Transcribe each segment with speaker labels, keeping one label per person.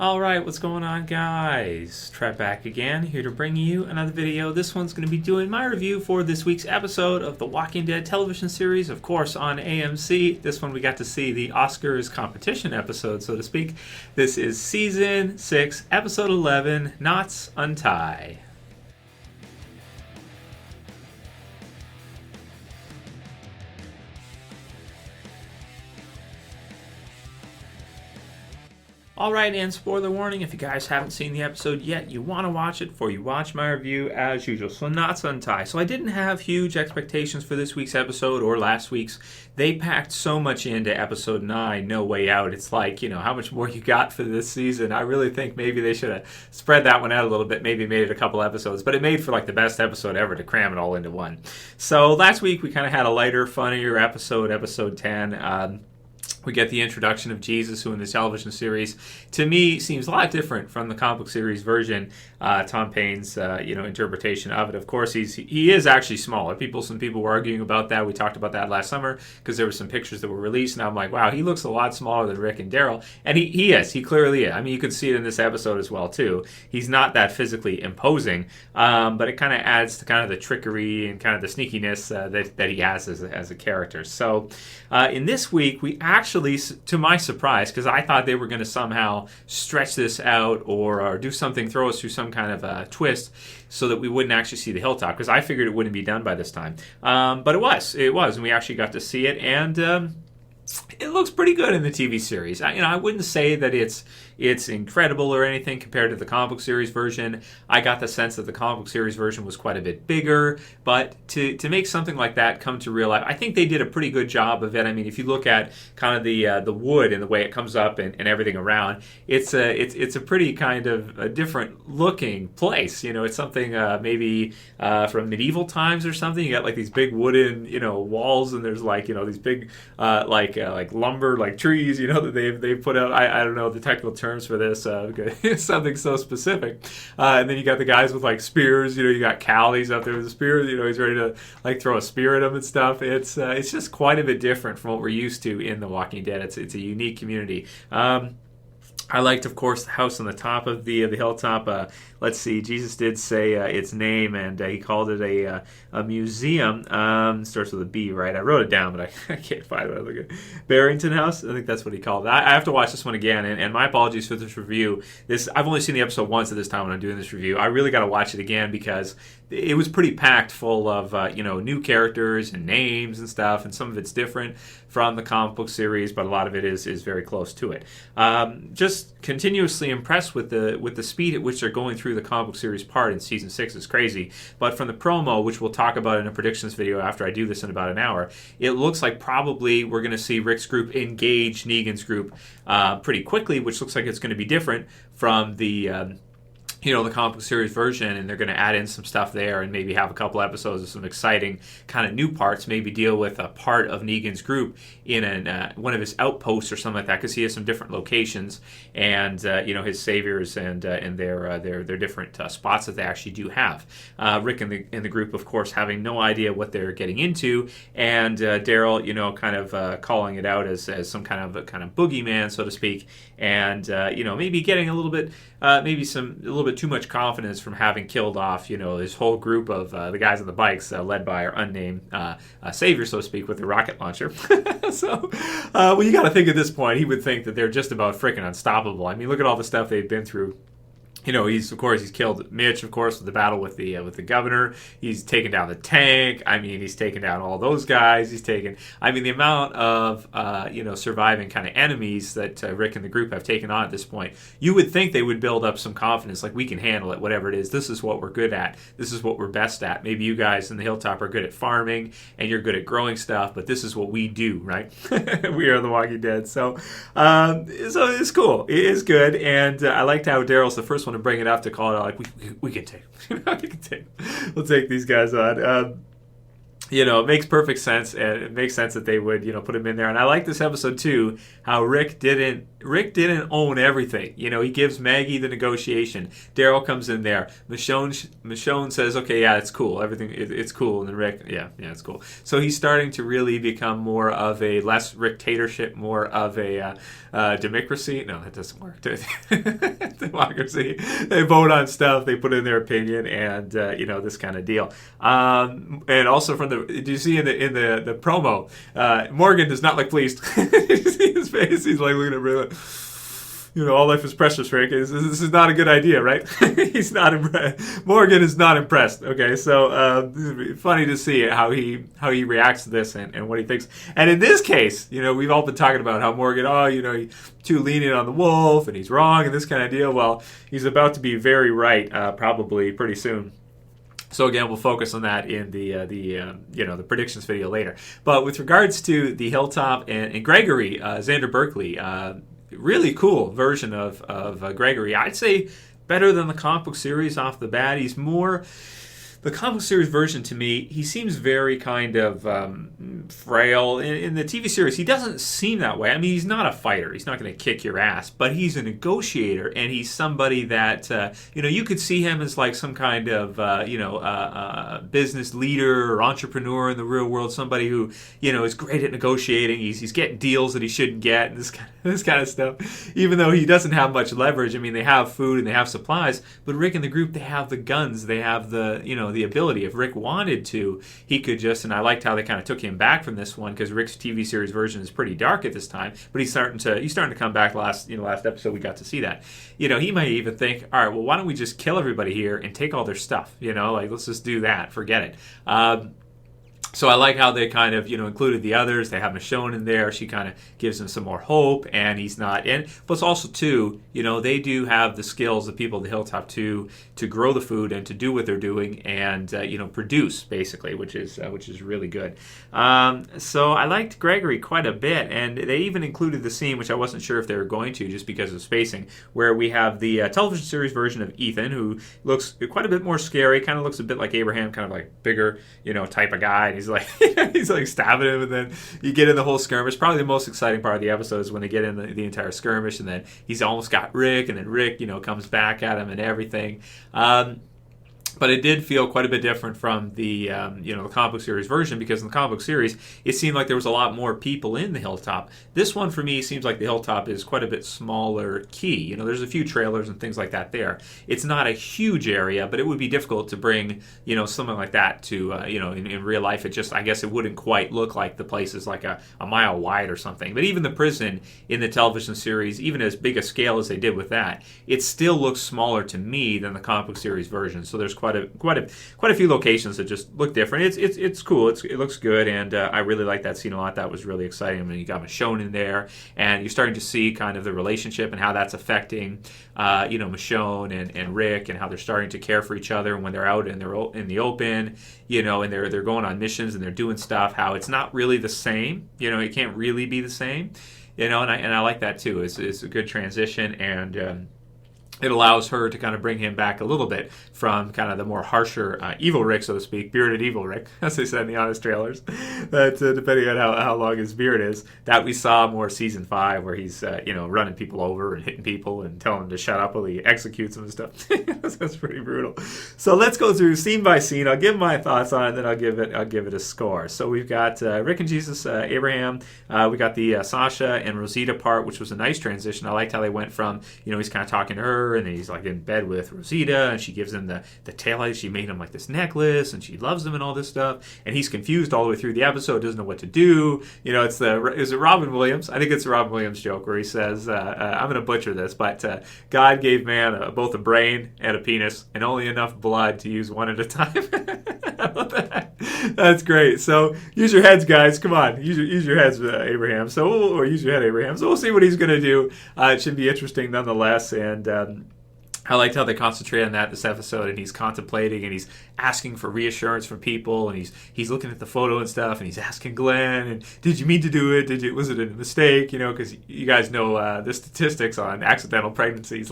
Speaker 1: Alright, what's going on, guys? Trev back again, here to bring you another video. This one's going to be doing my review for this week's episode of the Walking Dead television series, of course, on AMC. This one we got to see the Oscars competition episode, so to speak. This is Season 6, Episode 11, Knots Untie. Alright, and spoiler warning, if you guys haven't seen the episode yet, you want to watch it before you watch my review as usual. So Knots Untie. So I didn't have huge expectations for this week's episode or last week's. They packed so much into episode 9, No Way Out. It's like, how much more you got for this season. I really think maybe they should have spread that one out a little bit, maybe made it a couple episodes, but it made for like the best episode ever to cram it all into one. So last week we kind of had a lighter, funnier episode, episode 10. We get the introduction of Jesus, who in the television series, to me, seems a lot different from the comic book series version. Tom Payne's, interpretation of it. Of course, he is actually smaller. Some people were arguing about that. We talked about that last summer because there were some pictures that were released, and I'm like, wow, he looks a lot smaller than Rick and Daryl, and he is. He clearly is. I mean, you could see it in this episode as well too. He's not that physically imposing, but it kind of adds to kind of the trickery and kind of the sneakiness that he has as a character. So, in this week, we actually, to my surprise, because I thought they were going to somehow stretch this out or do something, throw us through some kind of twist so that we wouldn't actually see the hilltop, because I figured it wouldn't be done by this time. But it was, and we actually got to see it, and it looks pretty good in the TV series. I wouldn't say that it's incredible or anything compared to the comic book series version. I got the sense that the comic book series version was quite a bit bigger, but to make something like that come to real life, I think they did a pretty good job of it. I mean, if you look at kind of the wood and the way it comes up and everything around, it's a pretty kind of a different looking place. It's something maybe from medieval times or something. You got like these big wooden walls, and there's like these big like lumber, like trees, that they've put out. I don't know the technical terms for this. It's something so specific. And then you got the guys with like spears. You got Cal. He's out there with a spear. He's ready to like throw a spear at them and stuff. It's just quite a bit different from what we're used to in The Walking Dead. It's a unique community. I liked, of course, the house on the top of the hilltop. Let's see, Jesus did say its name, and he called it a museum. Starts with a B, right? I wrote it down, but I can't find it. Look at Barrington House. I think that's what he called it. I have to watch this one again, and my apologies for this review. I've only seen the episode once at this time when I'm doing this review. I really got to watch it again because it was pretty packed full of new characters and names and stuff, and some of it's different from the comic book series, but a lot of it is very close to it. Just continuously impressed with the speed at which they're going through the comic book series part in season 6 is crazy. But from the promo, which we'll talk about in a predictions video after I do this in about an hour, it looks like probably we're going to see Rick's group engage Negan's group pretty quickly, which looks like it's going to be different from the the comic book series version, and they're going to add in some stuff there and maybe have a couple episodes of some exciting kind of new parts, maybe deal with a part of Negan's group in one of his outposts or something like that, because he has some different locations and his saviors and their different spots that they actually do have. Rick and the group, of course, having no idea what they're getting into, and Daryl, kind of calling it out as some kind of boogeyman, so to speak, and maybe getting a little bit too much confidence from having killed off, this whole group of the guys on the bikes led by our unnamed savior, so to speak, with the rocket launcher. So, you got to think at this point, he would think that they're just about freaking unstoppable. I mean, look at all the stuff they've been through. He's killed Mitch, of course, with the battle with the governor. He's taken down the tank. I mean, he's taken down all those guys. The amount of surviving kind of enemies that Rick and the group have taken on at this point. You would think they would build up some confidence, like we can handle it, whatever it is. This is what we're good at. This is what we're best at. Maybe you guys in the hilltop are good at farming and you're good at growing stuff, but this is what we do, right? We are the Walking Dead. So it's cool. It is good, and I liked how Daryl's the first one to bring it up, to call it out, like we can take we'll take these guys on. It makes perfect sense, and it makes sense that they would, put him in there. And I like this episode too, how Rick didn't Rick didn't own everything. He gives Maggie the negotiation. Daryl comes in there. Michonne says, okay, yeah, it's cool. Everything, it's cool. And then Rick, yeah, it's cool. So he's starting to really become more of a less Rick-tatorship, more of a democracy. No, that doesn't work. Democracy. They vote on stuff. They put in their opinion, and this kind of deal. And also did you see in the promo, Morgan does not look pleased. Did you see his face? He's like looking at Rick. All life is precious, Rick. This is not a good idea, right? He's not impressed. Morgan is not impressed. Okay, so funny to see how he reacts to this and what he thinks. And in this case, we've all been talking about how Morgan, he's too lenient on the wolf and he's wrong and this kind of deal. Well, he's about to be very right, probably pretty soon. So again, we'll focus on that in the predictions video later. But with regards to the Hilltop and Gregory, Xander Berkeley, really cool version of Gregory. I'd say better than the comic book series off the bat. He's more... The comic book series version, to me, he seems very kind of frail. In the TV series, he doesn't seem that way. I mean, he's not a fighter. He's not going to kick your ass. But he's a negotiator, and he's somebody that, you could see him as like some kind of, business leader or entrepreneur in the real world. Somebody who, is great at negotiating. He's getting deals that he shouldn't get, and this kind of stuff. Even though he doesn't have much leverage. I mean, they have food and they have supplies. But Rick and the group, they have the guns. They have the ability. If Rick wanted to, he could just, and I liked how they kind of took him back from this one because Rick's TV series version is pretty dark at this time, but he's starting to come back. Last episode we got to see that. He might even think, all right, well, why don't we just kill everybody here and take all their stuff? Let's just do that. Forget it. So I like how they kind of, included the others. They have Michonne in there. She kind of gives him some more hope, and he's not in. Plus also, too, they do have the skills, the people at the Hilltop, to grow the food and to do what they're doing and, produce, basically, which is really good. So I liked Gregory quite a bit, and they even included the scene, which I wasn't sure if they were going to just because of spacing, where we have the television series version of Ethan, who looks quite a bit more scary, kind of looks a bit like Abraham, kind of like bigger, type of guy, and he's like stabbing him, and then you get in the whole skirmish. Probably the most exciting part of the episode is when they get in the entire skirmish, and then he's almost got Rick, and then Rick, comes back at him and everything. But it did feel quite a bit different from the the comic book series version, because in the comic book series, it seemed like there was a lot more people in the Hilltop. This one, for me, seems like the Hilltop is quite a bit smaller key. There's a few trailers and things like that there. It's not a huge area, but it would be difficult to bring, something like that to, in real life. I guess it wouldn't quite look like the place is like a mile wide or something. But even the prison in the television series, even as big a scale as they did with that, it still looks smaller to me than the comic book series version. So there's quite a few locations that just look different. It's cool. It looks good, and I really like that scene a lot. That was really exciting. I mean, you got Michonne in there, and you're starting to see kind of the relationship and how that's affecting, Michonne and Rick, and how they're starting to care for each other when they're out and they're in the open, and they're going on missions and they're doing stuff. How it's not really the same. It can't really be the same. And I like that too. It's a good transition, and it allows her to kind of bring him back a little bit from kind of the more harsher evil Rick, so to speak, bearded evil Rick, as they said in the Honest trailers, that depending on how long his beard is, that we saw more season 5 where he's, running people over and hitting people and telling them to shut up while he executes them and stuff. That's pretty brutal. So let's go through scene by scene. I'll give my thoughts on it, and then I'll give it a score. So we've got Rick and Jesus, Abraham. We got the Sasha and Rosita part, which was a nice transition. I liked how they went from, he's kind of talking to her, and then he's like in bed with Rosita, and she gives him the taillight. She made him like this necklace, and she loves him and all this stuff, and he's confused all the way through the episode, doesn't know what to do. Is it Robin Williams? I think it's a Robin Williams joke where he says, I'm going to butcher this, but God gave man both a brain and a penis and only enough blood to use one at a time. I love that. That's great. So use your heads, guys. Come on, use your heads, Abraham. Or use your head, Abraham. So we'll see what he's going to do. It should be interesting nonetheless, and I liked how they concentrate on that this episode, and he's contemplating and he's asking for reassurance from people, and he's looking at the photo and stuff, and he's asking Glenn, and did you mean to do it? Was it a mistake? Because you guys know the statistics on accidental pregnancies,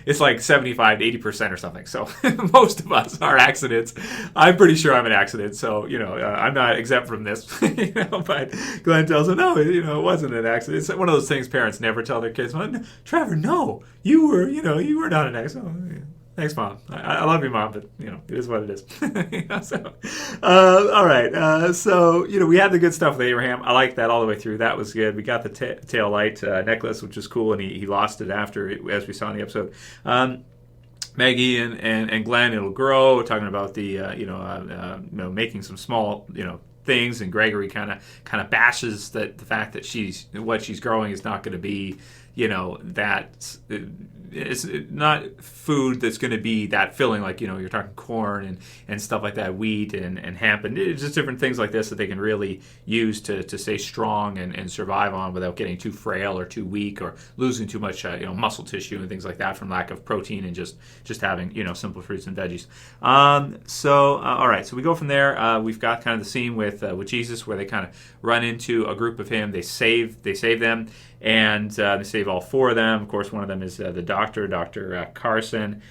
Speaker 1: it's like 75 to 80% or something. So most of us are accidents. I'm pretty sure I'm an accident, so I'm not exempt from this. But Glenn tells him, no, it wasn't an accident. It's one of those things parents never tell their kids. Well, no, Trevor, no, you were not an accident. Thanks, Mom. I love you, Mom, but it is what it is. All right. So we had the good stuff with Abraham. I liked that all the way through. That was good. We got the tail light necklace, which was cool, and he lost it after, as we saw in the episode. Maggie and Glenn, it'll grow. We're talking about the making some small things, and Gregory kind of bashes the fact that what she's growing is not going to be that it's not food that's going to be that filling, like you're talking corn and stuff like that, wheat and hemp, and it's just different things like this that they can really use to stay strong and survive on without getting too frail or too weak or losing too much muscle tissue and things like that from lack of protein and just having simple fruits and veggies. All right, so we go from there. We've got kind of the scene with Jesus where they kind of run into a group of him. They save them. And they save all four of them. Of course, one of them is the doctor, Dr. Carson,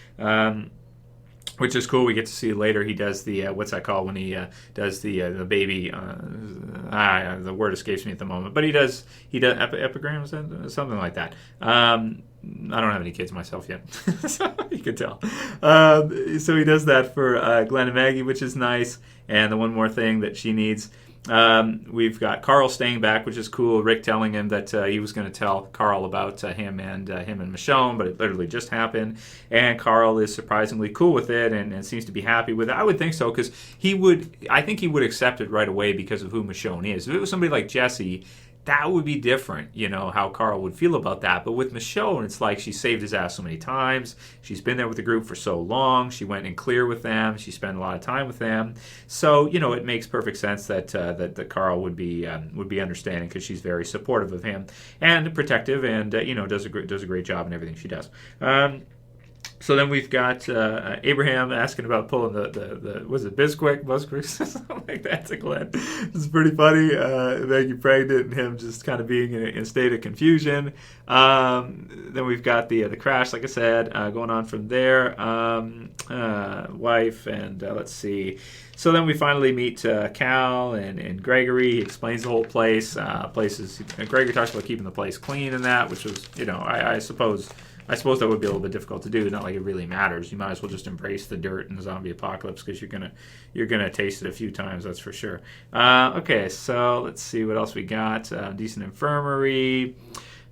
Speaker 1: which is cool. We get to see later he does the, what's that called when he does the baby, the word escapes me at the moment. But he does epigrams, something like that. I don't have any kids myself yet, so you can tell. So he does that for Glenn and Maggie, which is nice. And the one more thing that she needs, we've got Carl staying back, which is cool. Rick telling him that he was going to tell Carl about him and Michonne, but it literally just happened. And Carl is surprisingly cool with it and seems to be happy with it. I would think so, because I think he would accept it right away because of who Michonne is. If it was somebody like Jesse, that would be different, how Carl would feel about that. But with Michonne, it's like she saved his ass so many times. She's been there with the group for so long. She went in clear with them. She spent a lot of time with them. So, it makes perfect sense that Carl would be understanding, because she's very supportive of him and protective, and does a great job in everything she does. So then we've got Abraham asking about pulling the was it Bisquick, something like that to Glenn. It's pretty funny. Maggie pregnant and him just kind of being in a state of confusion. Then we've got the crash, like I said, going on from there. Wife and let's see. So then we finally meet Cal and Gregory. He explains the whole place. Gregory talks about keeping the place clean and that, which was, I suppose that would be a little bit difficult to do. Not like it really matters. You might as well just embrace the dirt in the zombie apocalypse, because you're gonna taste it a few times, that's for sure. Okay, so let's see what else we got. Decent infirmary.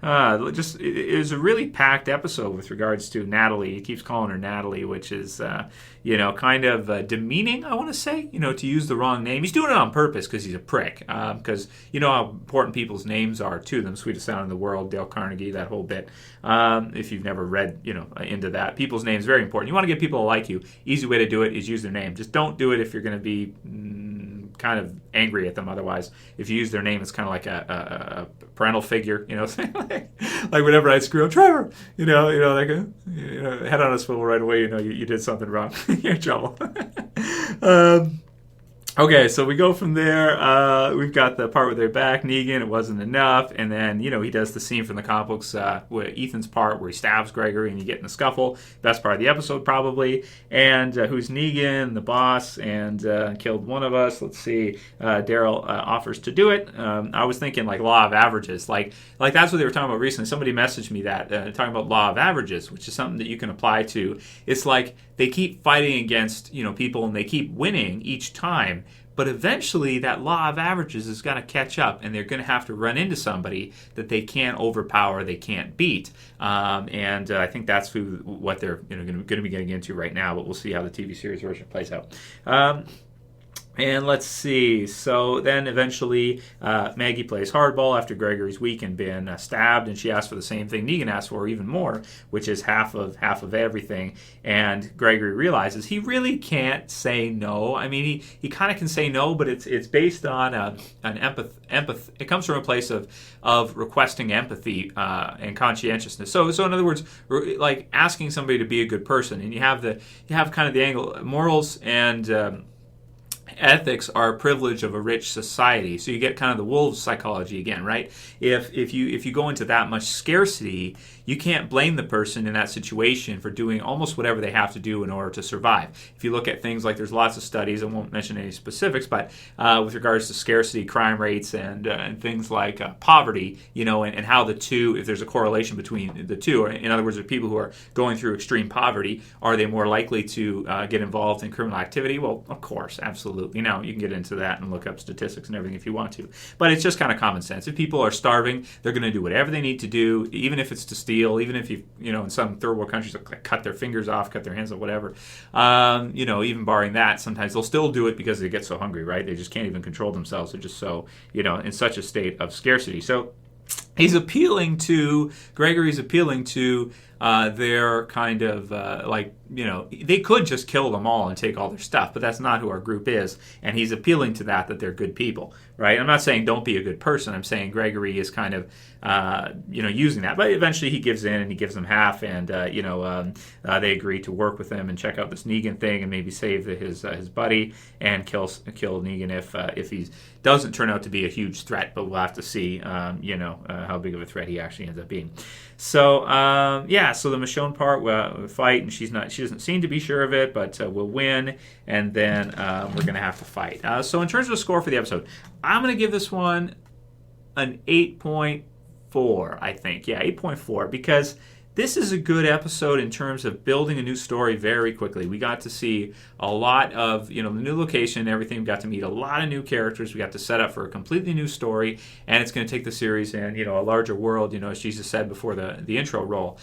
Speaker 1: It was a really packed episode with regards to Natalie. He keeps calling her Natalie, which is kind of demeaning, I want to say, to use the wrong name. He's doing it on purpose because he's a prick. Because you know how important people's names are to them. Sweetest Sound in the World, Dale Carnegie, that whole bit. If you've never read, into that, people's names very important. You want to get people to like you. Easy way to do it is use their name. Just don't do it if you're going to be kind of angry at them. Otherwise, if you use their name, it's kind of like a parental figure, like whenever I screw up, Trevor, head on a swivel right away, you did something wrong. You're in trouble. Okay, so we go from there. We've got the part where they're back, Negan, it wasn't enough. And then, he does the scene from the comic books, with Ethan's part where he stabs Gregory and you get in the scuffle. Best part of the episode, probably. And who's Negan, the boss, and killed one of us. Let's see. Daryl offers to do it. I was thinking, law of averages. Like that's what they were talking about recently. Somebody messaged me that, talking about law of averages, which is something that you can apply to. It's like they keep fighting against, people, and they keep winning each time. But eventually, that law of averages is going to catch up, and they're going to have to run into somebody that they can't overpower, they can't beat. And I think that's what they're going to be getting into right now. But we'll see how the TV series version plays out. And let's see. So then eventually Maggie plays hardball after Gregory's weak and been stabbed, and she asks for the same thing Negan asked for, even more, which is half of everything. And Gregory realizes he really can't say no. I mean, he kind of can say no, but it's based on an empathy. It comes from a place of requesting empathy and conscientiousness. So in other words, like asking somebody to be a good person, and you have kind of the angle morals and ethics are a privilege of a rich society. So you get kind of the wolves psychology again, right? If you go into that much scarcity, you can't blame the person in that situation for doing almost whatever they have to do in order to survive. If you look at things like, there's lots of studies, I won't mention any specifics, but with regards to scarcity, crime rates, and things like poverty, and how the two, if there's a correlation between the two, or in other words, the people who are going through extreme poverty, are they more likely to get involved in criminal activity? Well, of course, absolutely. You can get into that and look up statistics and everything if you want to. But it's just kind of common sense. If people are starving, they're going to do whatever they need to do, even if it's to steal, even if in some third world countries, they'll cut their fingers off, cut their hands off, whatever. Even barring that, sometimes they'll still do it because they get so hungry, right? They just can't even control themselves. They're just so, in such a state of scarcity. So Gregory's appealing to their kind of they could just kill them all and take all their stuff, but that's not who our group is. And he's appealing to that they're good people, right? I'm not saying don't be a good person. I'm saying Gregory is kind of, using that. But eventually he gives in and he gives them half, and, they agree to work with him and check out this Negan thing and maybe save his buddy and kill Negan if he doesn't turn out to be a huge threat. But we'll have to see, how big of a threat he actually ends up being. So, so the Michonne part, we fight, and she doesn't seem to be sure of it, but we'll win, and then we're going to have to fight. So in terms of the score for the episode, I'm going to give this one an 8.4, I think. Yeah, 8.4, because this is a good episode in terms of building a new story very quickly. We got to see a lot of, the new location and everything. We got to meet a lot of new characters. We got to set up for a completely new story, and it's going to take the series in, a larger world, as Jesus said before the intro roll.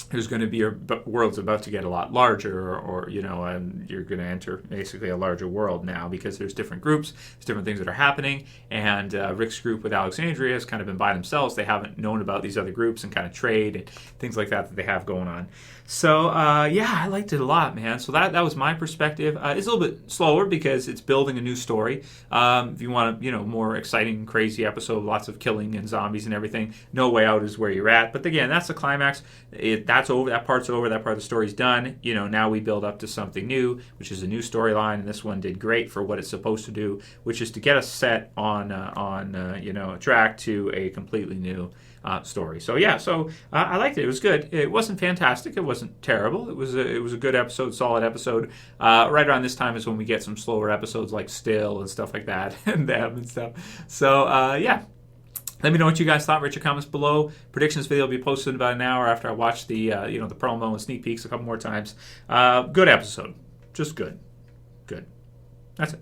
Speaker 1: There's going to be world's about to get a lot larger, or you're going to enter basically a larger world now, because there's different groups, there's different things that are happening, and Rick's group with Alexandria has kind of been by themselves. They haven't known about these other groups and kind of trade and things like that they have going on. So, I liked it a lot, man. So that was my perspective. It's a little bit slower because it's building a new story. If you want a more exciting, crazy episode, lots of killing and zombies and everything, No Way Out is where you're at. But again, that's the climax. That's over. That part's over. That part of the story's done. Now we build up to something new, which is a new storyline, and this one did great for what it's supposed to do, which is to get us set on a track to a completely new story. So I liked it. It was good. It wasn't fantastic. It wasn't terrible. It was a good episode, solid episode. Right around this time is when we get some slower episodes like Still and stuff like that, and them and stuff. So let me know what you guys thought. Write your comments below. Predictions video will be posted in about an hour after I watch the the promo and sneak peeks a couple more times. Good episode. Just good. Good. That's it.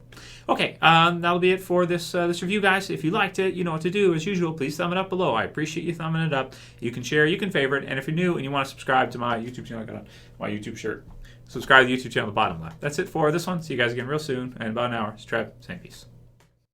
Speaker 1: Okay, that'll be it for this review, guys. If you liked it, you know what to do. As usual, please thumb it up below. I appreciate you thumbing it up. You can share, you can favorite, and if you're new and you want to subscribe to my YouTube channel, I got on my YouTube shirt. Subscribe to the YouTube channel at the bottom left. That's it for this one. See you guys again real soon. In about an hour. It's Trev. Saying peace.